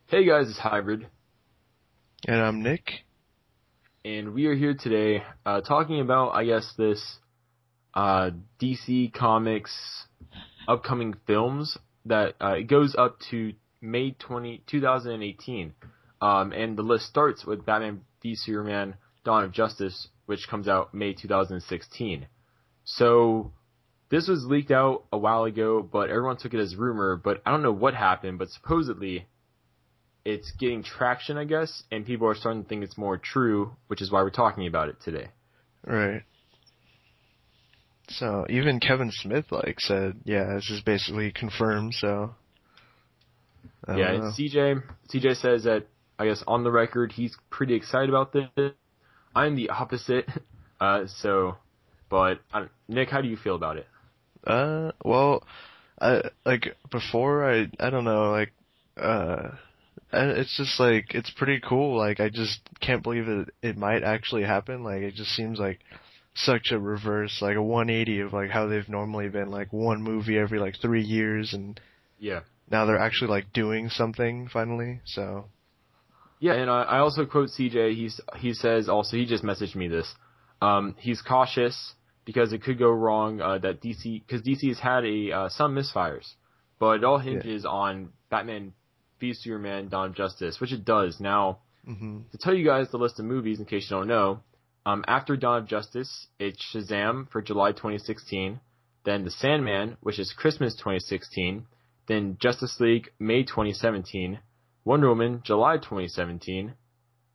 Hey guys, it's Hybrid, And I'm Nick. and we are here today talking about, I guess, this DC Comics upcoming films that it goes up to May 2018. And the list starts with Batman v Superman Dawn of Justice, which comes out May 2016. So this was leaked out a while ago, but everyone took it as rumor, but I don't know what happened, but supposedly it's getting traction, I guess, and people are starting to think it's more true, which is why we're talking about it today. Right. So even Kevin Smith said, yeah, this is basically confirmed, so I Yeah, don't and know. CJ says that, I guess, on the record, he's pretty excited about this. I'm the opposite. Nick, how do you feel about it? Well, before I don't know, it's just it's pretty cool. I just can't believe it might actually happen. It just seems like such a reverse, a 180 of how they've normally been one movie every 3 years, and Yeah. now they're actually doing something finally. So Yeah, and I also quote CJ. He says also, he just messaged me this. He's cautious because it could go wrong. That because DC has had some misfires, but it all yeah. hinges on Batman v Superman: Dawn of Justice, which it does. Now, Mhm. to tell you guys the list of movies in case you don't know, after Dawn of Justice, it's Shazam for July 2016, then The Sandman, which is Christmas 2016, then Justice League May 2017. Wonder Woman, July 2017,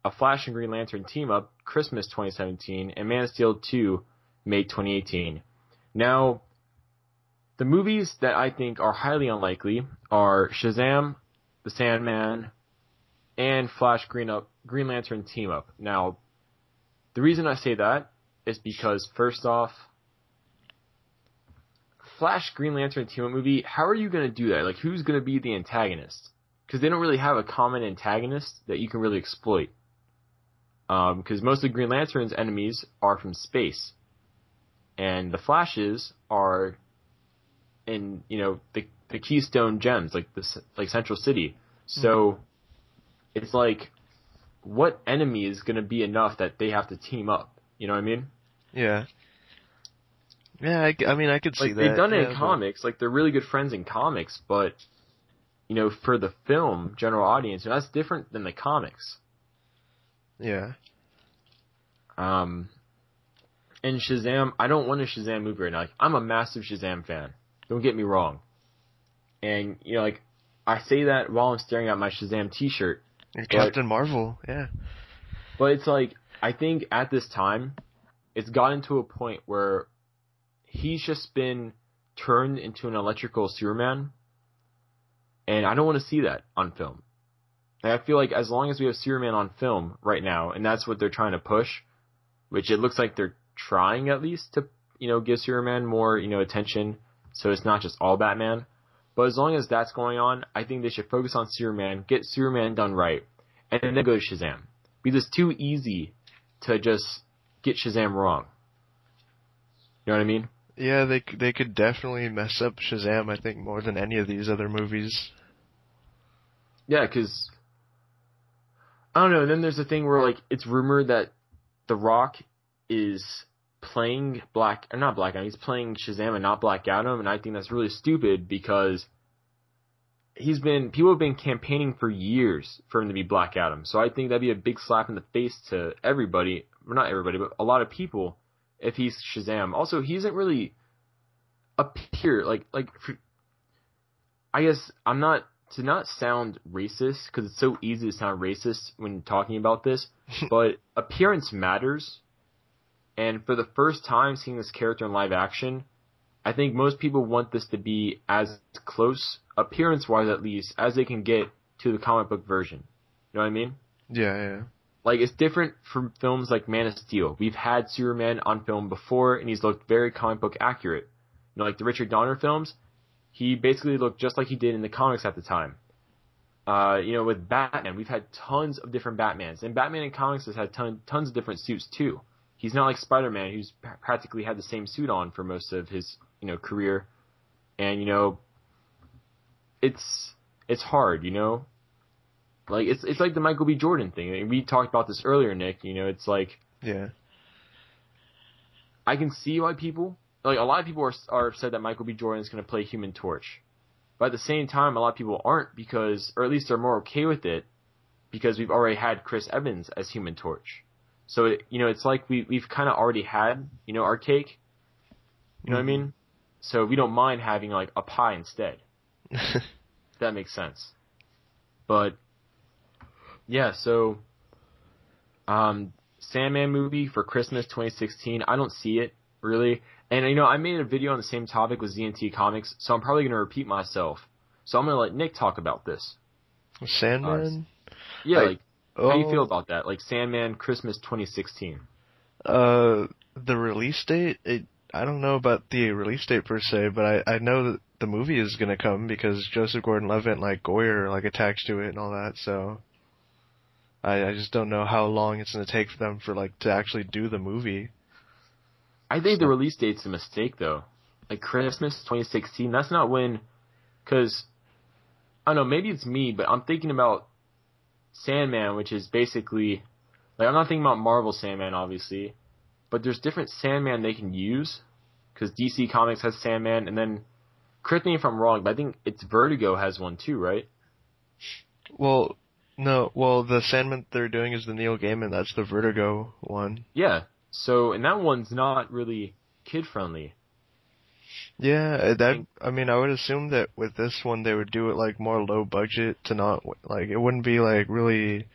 A Flash and Green Lantern Team Up, Christmas 2017, and Man of Steel 2, May 2018. Now, the movies that I think are highly unlikely are Shazam, The Sandman, and Flash Green Lantern Team Up. Now, the reason I say that is because, first off, Flash Green Lantern Team Up movie, how are you going to do that? Who's going to be the antagonist? Because they don't really have a common antagonist that you can really exploit. Because most of Green Lantern's enemies are from space, and the Flashes are in the Keystone Gems, Central City. So it's what enemy is going to be enough that they have to team up? You know what I mean? Yeah. Yeah, I mean, I could see They've that. done it Yeah, in but comics. They're really good friends in comics, but for the film general audience, that's different than the comics. yeah, And Shazam, I don't want a Shazam movie right now. I'm a massive Shazam fan. Don't get me wrong. And I say that while I'm staring at my Shazam T-shirt. and But Captain Marvel. Yeah, it's I think at this time, it's gotten to a point where he's just been turned into an electrical Superman, and I don't want to see that on film. And I feel like as long as we have Superman on film right now, and that's what they're trying to push, which it looks like they're trying at least to, give Superman more, attention, so it's not just all Batman. But as long as that's going on, I think they should focus on Superman, get Superman done right, and then go to Shazam. Because it's too easy to just get Shazam wrong. You know what I mean? yeah. They could definitely mess up Shazam. I think more than any of these other movies. Yeah, because I don't know. Then there's the thing where it's rumored that The Rock is playing not Black Adam. He's playing Shazam and not Black Adam, and I think that's really stupid because people have been campaigning for years for him to be Black Adam. So I think that'd be a big slap in the face to everybody, well, not everybody, but a lot of people if he's Shazam. Also, he isn't really appear I guess I'm not to not sound racist because it's so easy to sound racist when talking about this, but appearance matters. And for the first time seeing this character in live action, I think most people want this to be as close, appearance-wise at least, as they can get to the comic book version. You know what I mean? Yeah, yeah. It's different from films like Man of Steel. We've had Superman on film before, and he's looked very comic book accurate. The Richard Donner films, he basically looked just like he did in the comics at the time. With Batman, we've had tons of different Batmans, and Batman in comics has had tons of different suits too. He's not like Spider-Man, who's practically had the same suit on for most of his career, and it's hard, Like it's like the Michael B. Jordan thing. I mean, we talked about this earlier, Nick. You know, it's like Yeah. I can see why people like a lot of people are upset that Michael B. Jordan is going to play Human Torch, but at the same time, a lot of people aren't because, or at least they're more okay with it because we've already had Chris Evans as Human Torch. So it's like we've kind of already had our cake. You know what I mean? So we don't mind having like a pie instead. If that makes sense. But yeah, so Sandman movie for Christmas 2016. I don't see it really, and I made a video on the same topic with ZNT Comics, so I'm probably gonna repeat myself. So I'm gonna let Nick talk about this. Sandman. Yeah, how do you feel about that? Like Sandman Christmas 2016. The release date. I don't know about the release date per se, but I know that the movie is gonna come because Joseph Gordon-Levitt and like Goyer are like attached to it and all that. So I just don't know how long it's gonna take for them to actually do the movie. I think the release date's a mistake though. Like Christmas 2016. That's not when, because I don't know. Maybe it's me, but I'm thinking about Sandman, which is basically like I'm not thinking about Marvel Sandman, obviously. But there's different Sandman they can use, because DC Comics has Sandman, and then, correct me if I'm wrong, but I think it's Vertigo has one too, right? Well, no. Well, the Sandman they're doing is the Neil Gaiman. That's the Vertigo one. Yeah. So, and that one's not really kid-friendly. Yeah, I mean, I would assume that with this one they would do it like more low budget to not like it wouldn't be like really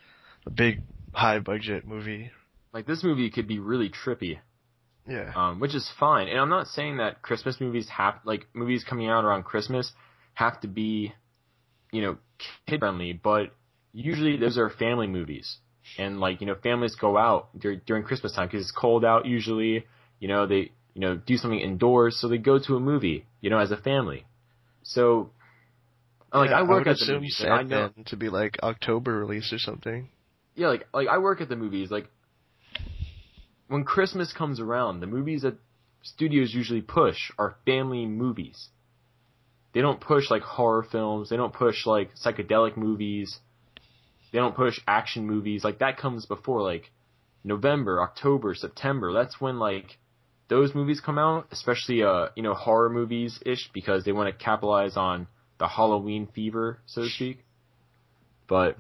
a big high budget movie. Like this movie could be really trippy. Yeah. Which is fine. And I'm not saying that Christmas movies movies coming out around Christmas have to be, kid friendly, but usually those are family movies. And families go out during Christmas time because it's cold out usually. They do something indoors, so they go to a movie, as a family. So I work would at the assume movies. Sandman to be like October release or something. Yeah, like I work at the movies. Like when Christmas comes around, the movies that studios usually push are family movies. They don't push like horror films. They don't push like psychedelic movies. They don't push action movies. Like that comes before like November, October, September. That's when like those movies come out, especially horror movies ish, because they want to capitalize on the Halloween fever, so to speak. But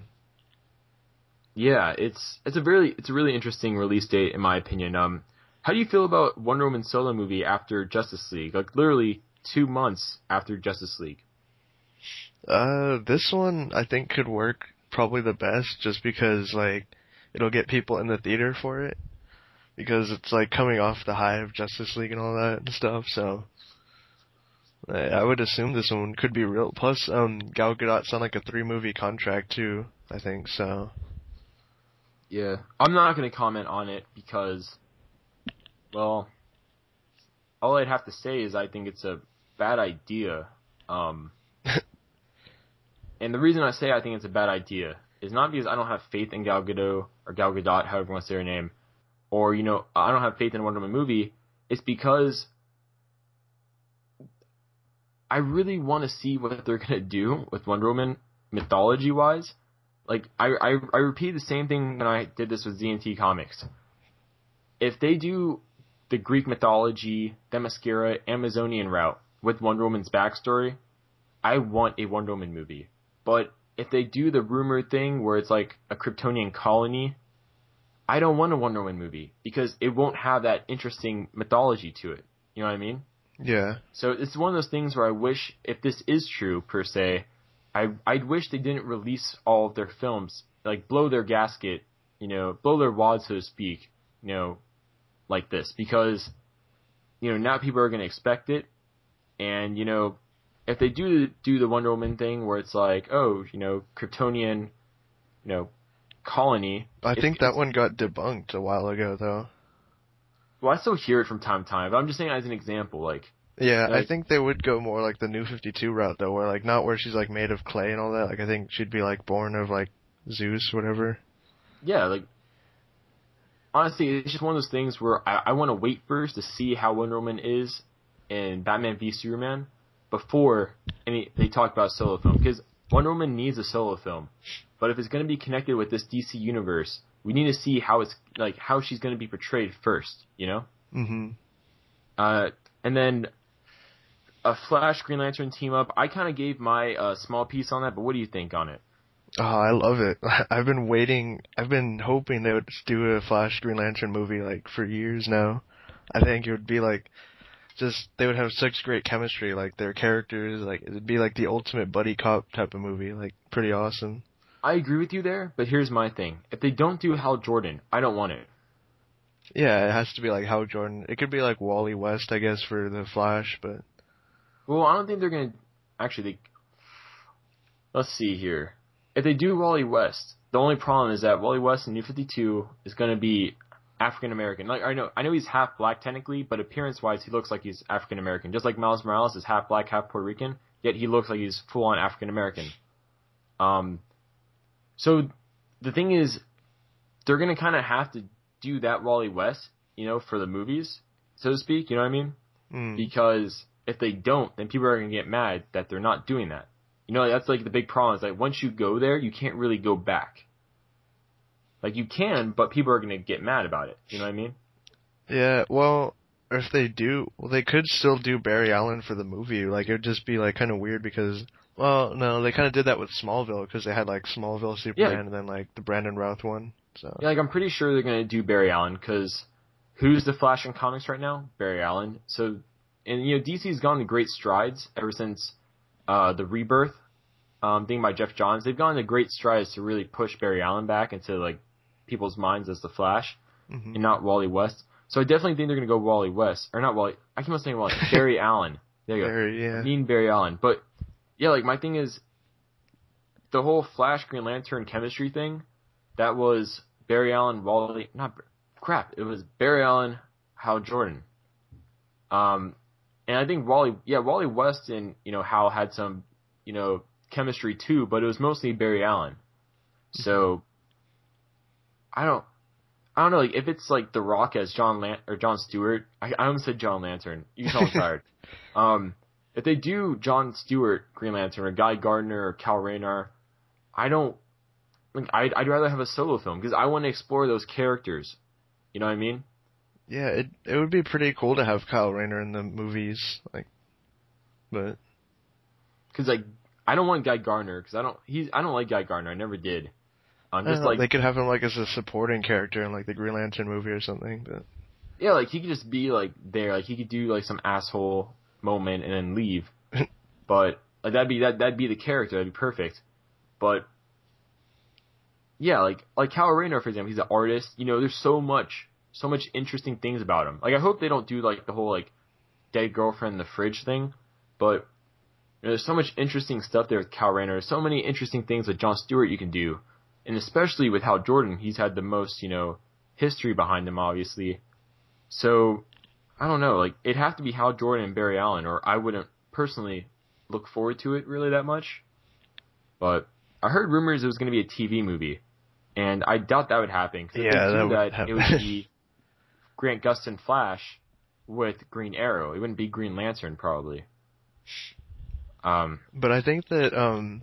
yeah, it's a really interesting release date in my opinion. How do you feel about Wonder Woman solo movie after Justice League? Like literally 2 months after Justice League. This one I think could work probably the best just because like it'll get people in the theater for it because it's like coming off the high of Justice League and all that and stuff. So I would assume this one could be real. Plus, Gal Gadot's on like a 3-movie contract too. I think so. Yeah, I'm not going to comment on it because, well, all I'd have to say is I think it's a bad idea. And the reason I say I think it's a bad idea is not because I don't have faith in Gal Gadot, or Gal Gadot, however you want to say her name, or, I don't have faith in a Wonder Woman movie. It's because I really want to see what they're going to do with Wonder Woman mythology-wise. Like, I repeat the same thing when I did this with ZNT Comics. If they do the Greek mythology, Themyscira, Amazonian route with Wonder Woman's backstory, I want a Wonder Woman movie. But if they do the rumored thing where it's like a Kryptonian colony, I don't want a Wonder Woman movie because it won't have that interesting mythology to it. You know what I mean? Yeah. So it's one of those things where I wish, if this is true per se, I'd wish they didn't release all of their films, like blow their gasket, blow their wad, so to speak, like this, because, now people are going to expect it, and, if they do the Wonder Woman thing where it's like, oh, Kryptonian, colony. I think that one got debunked a while ago, though. Well, I still hear it from time to time, but I'm just saying as an example, like. Yeah, I think they would go more like the New 52 route, though, where like not where she's like made of clay and all that. Like I think she'd be like born of like Zeus, whatever. Yeah, like honestly, it's just one of those things where I want to wait first to see how Wonder Woman is in Batman v Superman before they talk about a solo film, because Wonder Woman needs a solo film, but if it's going to be connected with this DC universe, we need to see how it's like how she's going to be portrayed first, you know? Mm-hmm. And then a Flash Green Lantern team up. I kind of gave my small piece on that, but what do you think on it? Oh, I love it. I've been waiting. I've been hoping they would do a Flash Green Lantern movie like for years now. I think it would be like just they would have such great chemistry, like their characters, like it'd be like the ultimate buddy cop type of movie, like pretty awesome. I agree with you there, but here's my thing. If they don't do Hal Jordan, I don't want it. Yeah, it has to be like Hal Jordan. It could be like Wally West, I guess, for the Flash, but Well, I don't think they're going to actually let's see here. If they do Wally West, the only problem is that Wally West in New 52 is going to be African American. Like I know he's half black technically, but appearance-wise, he looks like he's African American. Just like Miles Morales is half black, half Puerto Rican, yet he looks like he's full-on African American. So the thing is, they're gonna kind of have to do that Wally West, you know, for the movies, so to speak. You know what I mean? Because if they don't, then people are gonna get mad that they're not doing that. You know, that's like the big problem. Is like once you go there, you can't really go back. Like, you can, but people are going to get mad about it. You know what I mean? yeah, well, if they do, well, they could still do Barry Allen for the movie. Like, it would just be, like, kind of weird because, well, no, they kind of did that with Smallville because they had, like, Smallville Superman and then, like, the Brandon Routh one. So yeah, like, I'm pretty sure they're going to do Barry Allen because who's the Flash in comics right now? Barry Allen. So, and, you know, DC's gone to great strides ever since the Rebirth thing by Jeff Johns. They've gone to great strides to really push Barry Allen back into, like, people's minds as the Flash, and not Wally West. So I definitely think they're going to go Wally West. Or not Wally, I keep on saying Wally. Barry Allen. There you go. Barry, yeah. I mean Barry Allen. But, yeah, like, my thing is, the whole Flash Green Lantern chemistry thing, that was Barry Allen, it was Barry Allen, Hal Jordan. And I think Wally West and, you know, Hal had some, you know, chemistry too, but it was mostly Barry Allen. So, I don't know, like, if it's, like, The Rock as John Stewart, I almost said John Lantern. You can tell I'm tired. If they do John Stewart Green Lantern, or Guy Gardner, or Cal Rayner, I'd rather have a solo film, because I want to explore those characters. You know what I mean? Yeah, it would be pretty cool to have Kyle Rayner in the movies, like, but... Because, like, I don't want Guy Gardner, because I don't like Guy Gardner, I never did. Just like they could have him like as a supporting character in like the Green Lantern movie or something, but yeah, like he could just be like there, like he could do like some asshole moment and then leave. But like that'd be the character, that'd be perfect. But yeah, like Cal Rayner, for example, he's an artist. You know, there's so much interesting things about him. Like I hope they don't do like the whole like dead girlfriend in the fridge thing, but you know, there's so much interesting stuff there with Cal Rayner. There's so many interesting things with John Stewart you can do. And especially with Hal Jordan, he's had the most, you know, history behind him, obviously. So, I don't know, like, it'd have to be Hal Jordan and Barry Allen, or I wouldn't personally look forward to it really that much. But I heard rumors it was going to be a TV movie, and I doubt that would happen. Cause it would be Grant Gustin Flash with Green Arrow. It wouldn't be Green Lantern, probably. But I think that,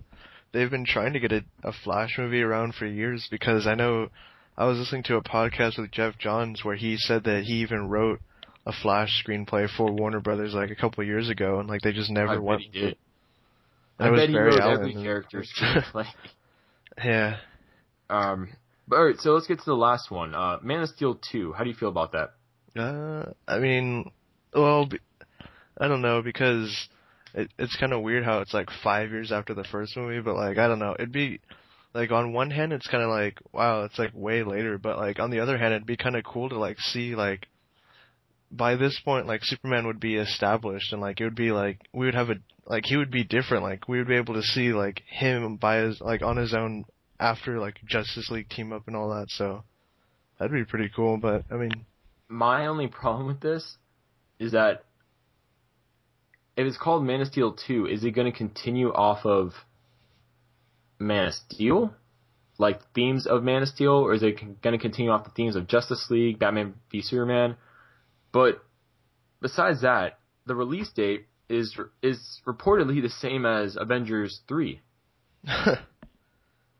they've been trying to get a Flash movie around for years, because I know I was listening to a podcast with Jeff Johns where he said that he even wrote a Flash screenplay for Warner Brothers like a couple of years ago, and like they just never went. I bet he did. I bet he wrote every character's screenplay. Yeah. But alright, so let's get to the last one. Man of Steel 2. How do you feel about that? I mean, well, I don't know, because it's kind of weird how it's like 5 years after the first movie, but like, I don't know, it'd be, like, on one hand, it's kind of like, wow, it's like way later, but like, on the other hand, it'd be kind of cool to like see, like, by this point, like, Superman would be established, and like, it would be like, we would have he would be different, like, we would be able to see, like, him on his own after, like, Justice League team up and all that, so, that'd be pretty cool, but, I mean... My only problem with this is that if it's called Man of Steel 2, is it going to continue off of Man of Steel? Like, themes of Man of Steel? Or is it going to continue off the themes of Justice League, Batman v Superman? But besides that, the release date is reportedly the same as Avengers 3.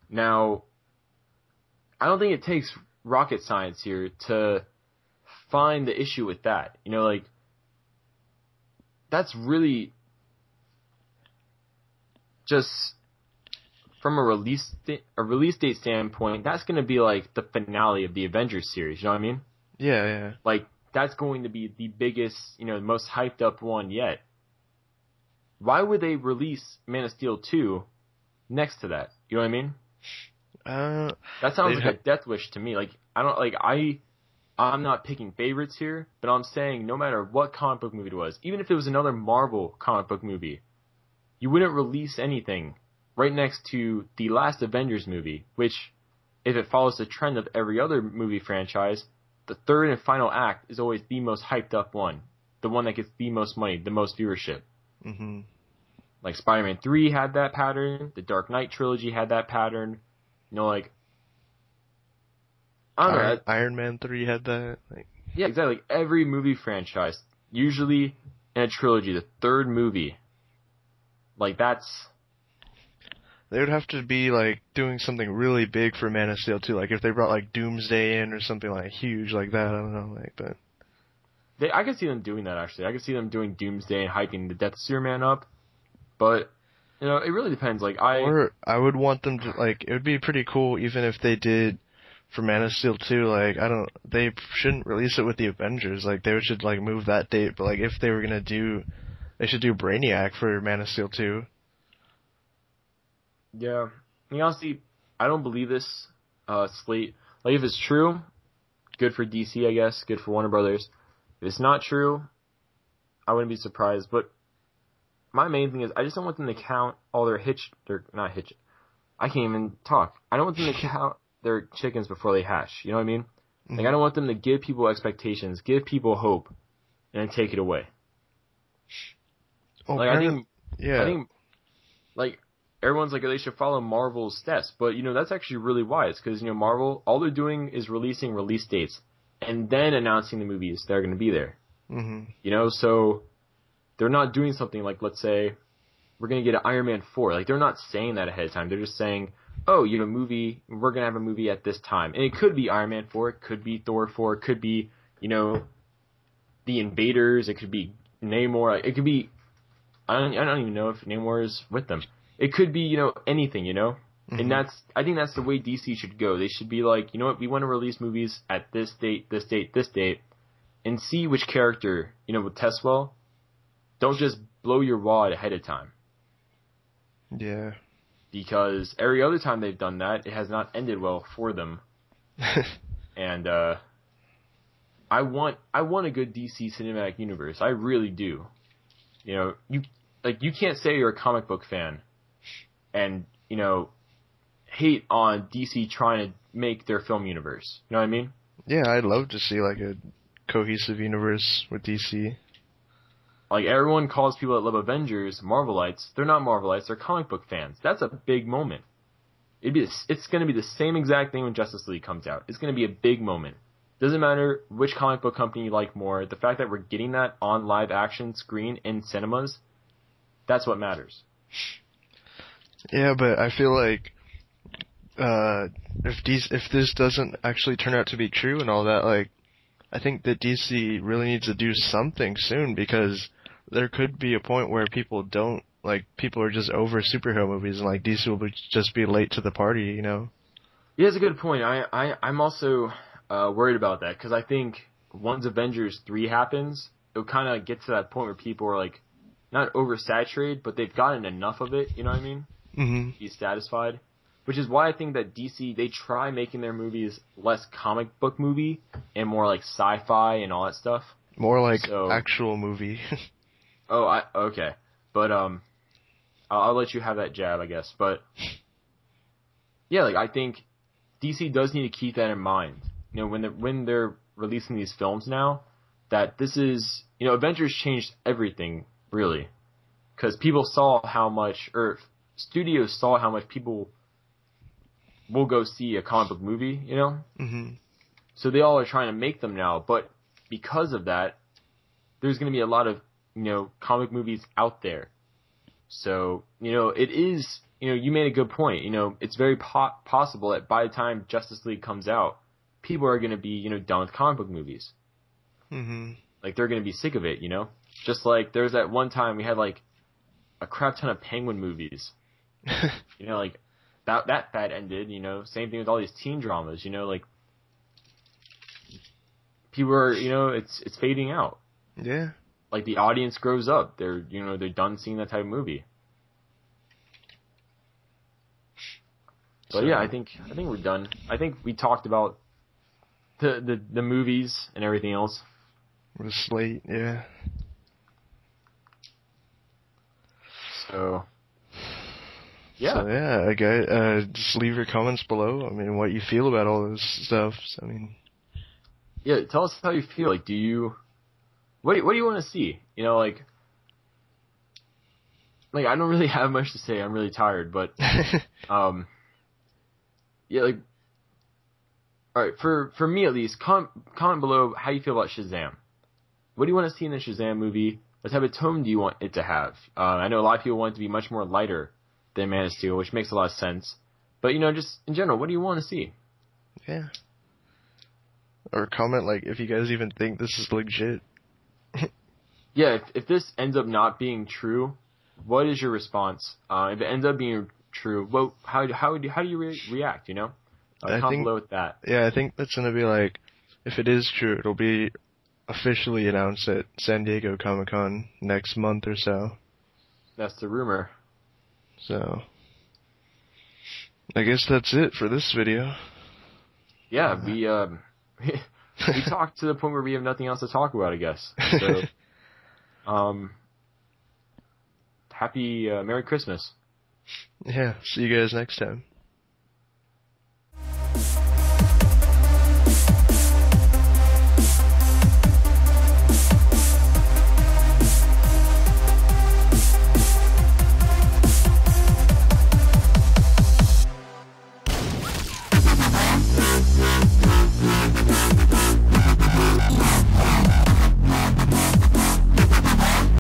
Now, I don't think it takes rocket science here to find the issue with that. You know, like, that's really just from a release date standpoint, that's going to be like the finale of the Avengers series. You know what I mean? Yeah. Like, that's going to be the biggest, you know, most hyped up one yet. Why would they release Man of Steel 2 next to that? You know what I mean? That sounds like a death wish to me. Like, I'm not picking favorites here, but I'm saying no matter what comic book movie it was, even if it was another Marvel comic book movie, you wouldn't release anything right next to the last Avengers movie, which, if it follows the trend of every other movie franchise, the third and final act is always the most hyped up one. The one that gets the most money, the most viewership. Mm-hmm. Like Spider-Man 3 had that pattern, the Dark Knight trilogy had that pattern. You know, like, I don't know. Iron Man 3 had that. Like, yeah, exactly. Like, every movie franchise, usually in a trilogy, the third movie, like, that's... They would have to be, like, doing something really big for Man of Steel 2. Like, if they brought, like, Doomsday in or something, like, huge like that. I don't know, like, but... I could see them doing that, actually. I could see them doing Doomsday and hyping the death of Superman up. But, you know, it really depends. Like, Or I would want them to, like, it would be pretty cool even if they did for Man of Steel 2, like, they shouldn't release it with the Avengers. Like, they should, like, move that date. But, like, if they were gonna they should do Brainiac for Man of Steel 2. Yeah. I mean, honestly, I don't believe this slate. Like, if it's true, good for DC, I guess. Good for Warner Brothers. If it's not true, I wouldn't be surprised. But my main thing is, I just don't want them to count all their I can't even talk. I don't want them to count their chickens before they hatch. You know what I mean? Mm-hmm. Like, I don't want them to give people expectations, give people hope, and then take it away. Oh, like, I think, like, everyone's like, they should follow Marvel's steps. But, you know, that's actually really wise. Because, you know, Marvel, all they're doing is releasing release dates and then announcing the movies that are going to be there. Mm-hmm. You know, so they're not doing something like, let's say, we're going to get an Iron Man 4. Like, they're not saying that ahead of time. They're just saying, oh, you know, we're going to have a movie at this time. And it could be Iron Man 4. It could be Thor 4. It could be, you know, The Invaders. It could be Namor. It could be, I don't even know if Namor is with them. It could be, you know, anything, you know? Mm-hmm. And I think that's the way DC should go. They should be like, you know what, we want to release movies at this date, this date, this date, and see which character, you know, would test well. Don't just blow your wad ahead of time. Yeah. Because every other time they've done that, it has not ended well for them. And I want a good DC cinematic universe. I really do. You know, you can't say you're a comic book fan and, you know, hate on DC trying to make their film universe. You know what I mean? Yeah, I'd love to see, like, a cohesive universe with DC. Like, everyone calls people that love Avengers Marvelites. They're not Marvelites. They're comic book fans. That's a big moment. It's going to be the same exact thing when Justice League comes out. It's going to be a big moment. Doesn't matter which comic book company you like more. The fact that we're getting that on live action screen in cinemas, that's what matters. Yeah, but I feel like if this doesn't actually turn out to be true and all that, like, I think that DC really needs to do something soon, because there could be a point where people are just over superhero movies, and like DC will just be late to the party, you know? Yeah, that's a good point. I'm also worried about that, because I think once Avengers 3 happens, it'll kind of get to that point where people are like, not oversaturated, but they've gotten enough of it, you know what I mean? Mm-hmm. Be satisfied. Which is why I think that DC, they try making their movies less comic book movie and more like sci-fi and all that stuff. More like actual movie. Okay. But I'll let you have that jab, I guess. But yeah, like, I think DC does need to keep that in mind. You know, when they're releasing these films now, that this is, you know, Avengers changed everything, really. Because people saw how much, or studios saw how much people will go see a comic book movie, you know? Mm-hmm. So they all are trying to make them now, but because of that, there's going to be a lot of, you know, comic movies out there. So, you know, it is you made a good point. It's very possible that by the time Justice League comes out, people are going to be, done with comic book movies. Mm-hmm. Like, they're going to be sick of it, Just like, there's that one time we had, like, a crap ton of Penguin movies. Like, that fad ended, Same thing with all these teen dramas, like, people are, it's fading out. Yeah. Like, the audience grows up. They're done seeing that type of movie. But yeah, I think we're done. I think we talked about the movies and everything else. The slate, yeah. So yeah. So yeah, okay. Just leave your comments below. I mean, what you feel about all this stuff. I mean, yeah. Tell us how you feel. Like, what do you want to see? Like I don't really have much to say. I'm really tired, but yeah, like, all right. For me at least, comment below how you feel about Shazam. What do you want to see in the Shazam movie? What type of tone do you want it to have? I know a lot of people want it to be much more lighter than Man of Steel, which makes a lot of sense. But, just in general, what do you want to see? Yeah. Or comment, like, if you guys even think this is legit. Yeah, if this ends up not being true, what is your response? If it ends up being true, how do you react, Comment below with that. Yeah, I think that's going to be, like, if it is true, it'll be officially announced at San Diego Comic-Con next month or so. That's the rumor. So, I guess that's it for this video. Yeah, we talked to the point where we have nothing else to talk about, I guess. So, happy Merry Christmas. Yeah, see you guys next time.